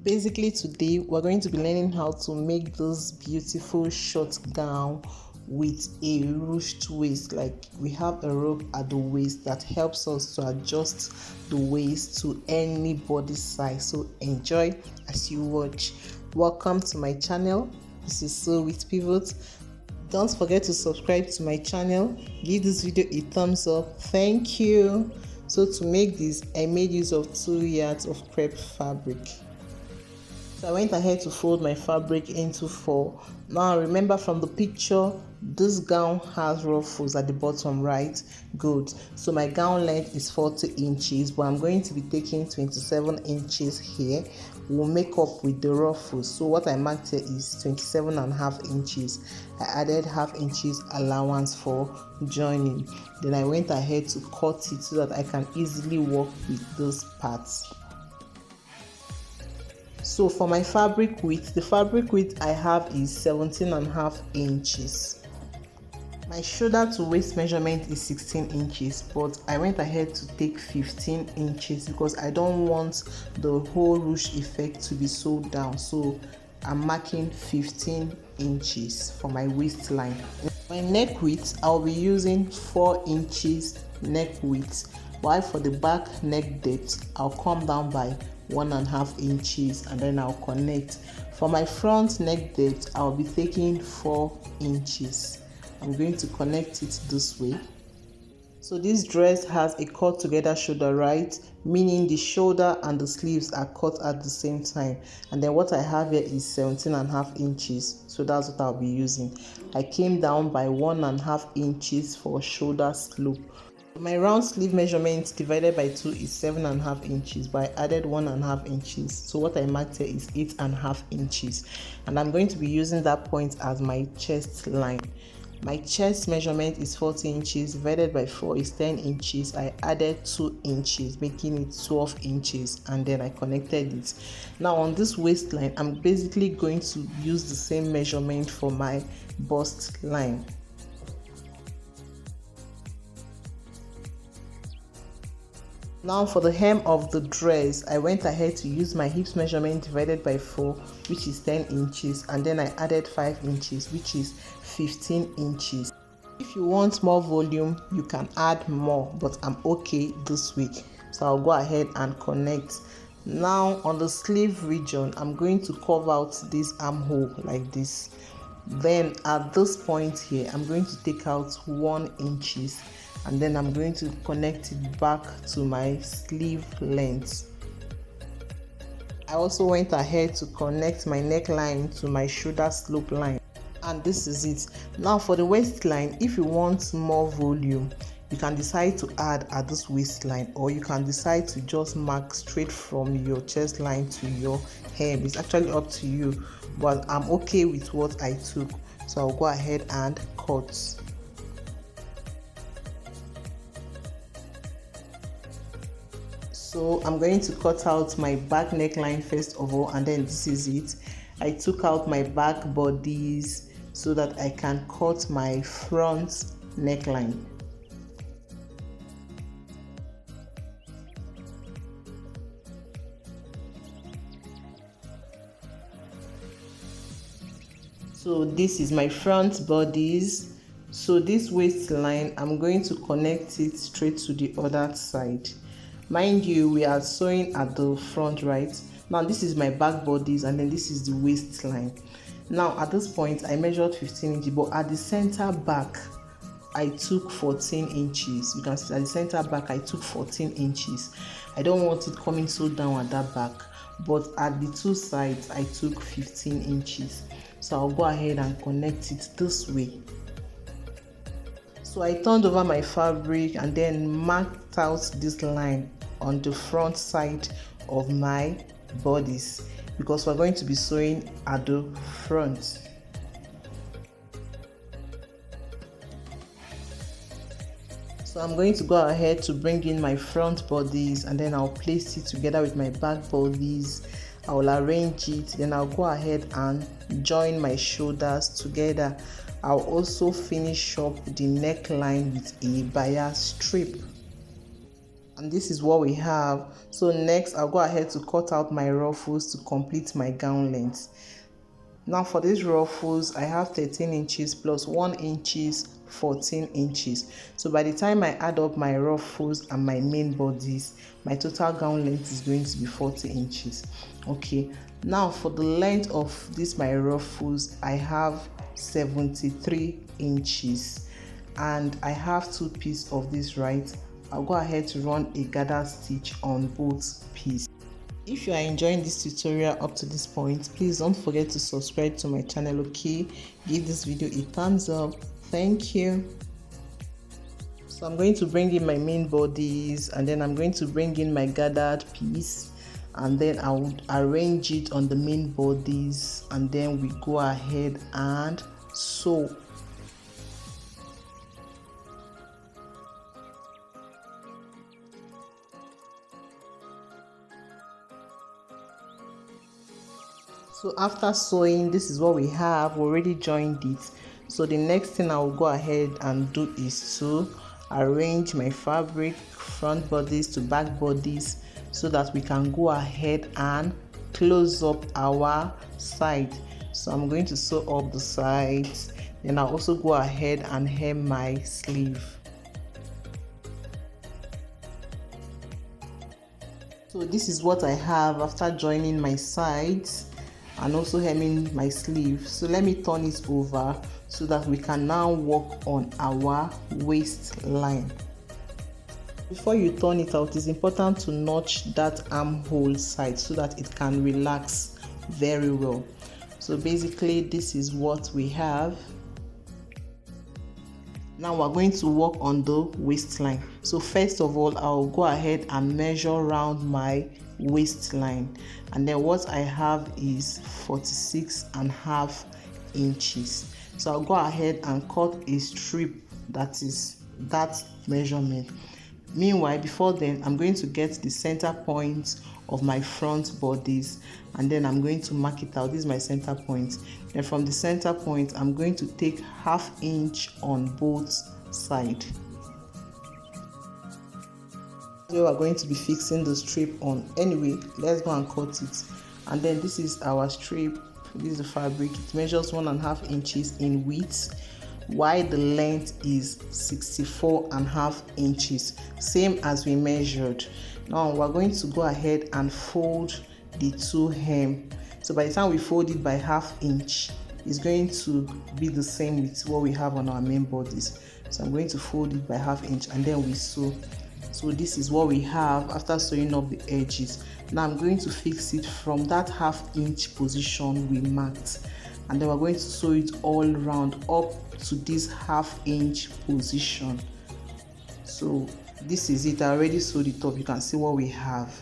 Basically today we're going to be learning how to make this beautiful short gown with a ruched waist. Like, we have a rope at the waist that helps us to adjust the waist to any body size. So enjoy as you watch. Welcome to my channel. This is Sew with Pivot. Don't forget to subscribe to my channel. Give this video a thumbs up. Thank you. So to make this, I made use of 2 yards of crepe fabric. So I went ahead to fold my fabric into 4. Now remember, from the picture, this gown has ruffles at the bottom, right? Good. So my gown length is 40 inches, but I'm going to be taking 27 inches here. We'll make up with the ruffles. So what I marked here is 27.5 inches. I added half inches allowance for joining. Then I went ahead to cut it so that I can easily work with those parts. So for my fabric width, the fabric width I have is 17.5 inches. My shoulder to waist measurement is 16 inches, but I went ahead to take 15 inches because I don't want the whole ruched effect to be sewed down. So I'm marking 15 inches for my waistline. My neck width, I'll be using 4 inches neck width, while for the back neck depth, I'll come down by 1.5 inches and then I'll connect. For my front neck depth, I'll be taking 4 inches. I'm going to connect it this way. So this dress has a cut together shoulder, right? Meaning the shoulder and the sleeves are cut at the same time. And then what I have here is 17.5 inches. So that's what I'll be using. I came down by 1.5 inches for shoulder slope. My round sleeve measurement divided by 2 is 7.5 inches, but I added 1.5 inches. So what I marked here is 8.5 inches. And I'm going to be using that point as my chest line. My chest measurement is 40 inches, divided by 4 is 10 inches. I added 2 inches, making it 12 inches, and then I connected it. Now on this waistline, I'm basically going to use the same measurement for my bust line. Now for the hem of the dress, I went ahead to use my hips measurement divided by 4, which is 10 inches, and then I added 5 inches, which is 15 inches. If you want more volume, you can add more, but I'm okay this week. So I'll go ahead and connect. Now on the sleeve region, I'm going to curve out this armhole like this. Then at this point here, I'm going to take out 1 inches. And then I'm going to connect it back to my sleeve length. I also went ahead to connect my neckline to my shoulder slope line. And this is it. Now for the waistline, if you want more volume, you can decide to add at this waistline, or you can decide to just mark straight from your chest line to your hem. It's actually up to you, but I'm okay with what I took. So I'll go ahead and cut. So I'm going to cut out my back neckline first of all, and then this is it. I took out my back bodice so that I can cut my front neckline. So this is my front bodice. So this waistline, I'm going to connect it straight to the other side. Mind you, we are sewing at the front, right? Now this is my back bodice, and then this is the waistline. Now at this point, I measured 15 inches, but at the center back, I took 14 inches. You can see at the center back, I took 14 inches. I don't want it coming so down at that back, but at the two sides, I took 15 inches. So I'll go ahead and connect it this way. So I turned over my fabric and then marked out this line on the front side of my bodice, because we're going to be sewing at the front. So I'm going to go ahead to bring in my front bodice, and then I'll place it together with my back bodice. I will arrange it, then I'll go ahead and join my shoulders together. I'll also finish up the neckline with a bias strip. And this is what we have. So next I'll go ahead to cut out my ruffles to complete my gown length. Now for these ruffles, I have 13 inches plus 1 inches, 14 inches. So by the time I add up my ruffles and my main bodies, my total gown length is going to be 40 inches. Okay, now for the length of this my ruffles, I have 73 inches and I have 2 pieces of this, right? I'll go ahead to run a gather stitch on both pieces. If you are enjoying this tutorial up to this point, please don't forget to subscribe to my channel, okay? Give this video a thumbs up. Thank you. So I'm going to bring in my main bodies and then I'm going to bring in my gathered piece and then I would arrange it on the main bodies and then we go ahead and sew. So after sewing, this is what we have. We already joined it. So the next thing I will go ahead and do is to arrange my fabric, front bodies to back bodies, so that we can go ahead and close up our side. So I'm going to sew up the sides, then I'll also go ahead and hem my sleeve. So this is what I have after joining my sides and also hemming my sleeve. So let me turn it over so that we can now work on our waistline. Before you turn it out, it's important to notch that armhole side so that it can relax very well. So basically this is what we have. Now we're going to work on the waistline. So first of all, I'll go ahead and measure around my waistline, and then what I have is 46.5 inches. So I'll go ahead and cut a strip that is that measurement. Meanwhile, before then, I'm going to get the center point of my front bodies and then I'm going to mark it out. This is my center point. Then from the center point, I'm going to take 1/2 inch on both sides. We are going to be fixing the strip on. Anyway, let's go and cut it. And then this is our strip. This is the fabric. It measures 1.5 inches in width, while the length is 64.5 inches, same as we measured. Now we're going to go ahead and fold the two hem. So by the time we fold it by 1/2 inch, it's going to be the same with what we have on our main bodies. So I'm going to fold it by 1/2 inch and then we sew. So this is what we have after sewing up the edges. Now I'm going to fix it from that 1/2 inch position we marked, and then we're going to sew it all round up to this 1/2 inch position. So this is it. I already sewed it up. You can see what we have.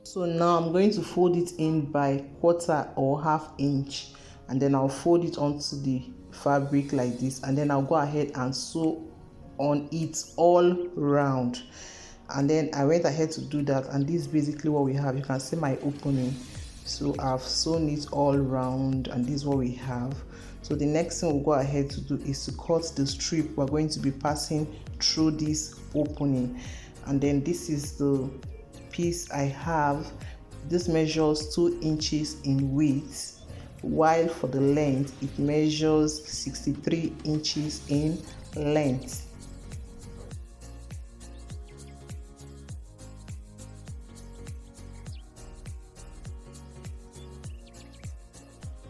So now I'm going to fold it in by 1/4 or 1/2 inch, and then I'll fold it onto the fabric like this, and then I'll go ahead and sew on it all round. And then I went ahead to do that, and this is basically what we have. You can see my opening. So I've sewn it all round, and this is what we have. So the next thing we'll go ahead to do is to cut the strip we're going to be passing through this opening. And then this is the piece I have. This measures 2 inches in width, while for the length it measures 63 inches in length.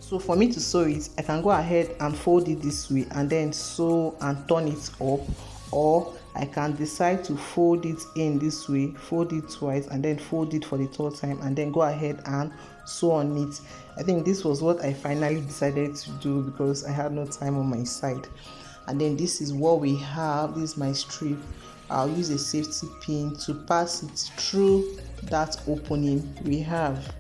So for me to sew it, I can go ahead and fold it this way and then sew and turn it up, or I can decide to fold it in this way, fold it twice and then fold it for the third time and then go ahead and sew on it. I think this was what I finally decided to do because I had no time on my side. And then this is what we have. This is my strip. I'll use a safety pin to pass it through that opening we have.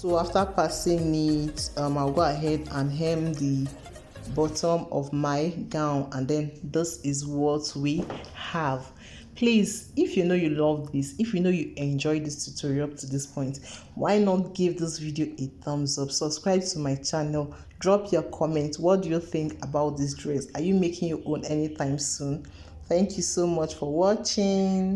So after passing it, I'll go ahead and hem the bottom of my gown, and then this is what we have. Please, if you know you love this, if you know you enjoyed this tutorial up to this point, why not give this video a thumbs up, subscribe to my channel, drop your comment. What do you think about this dress? Are you making your own anytime soon? Thank you so much for watching.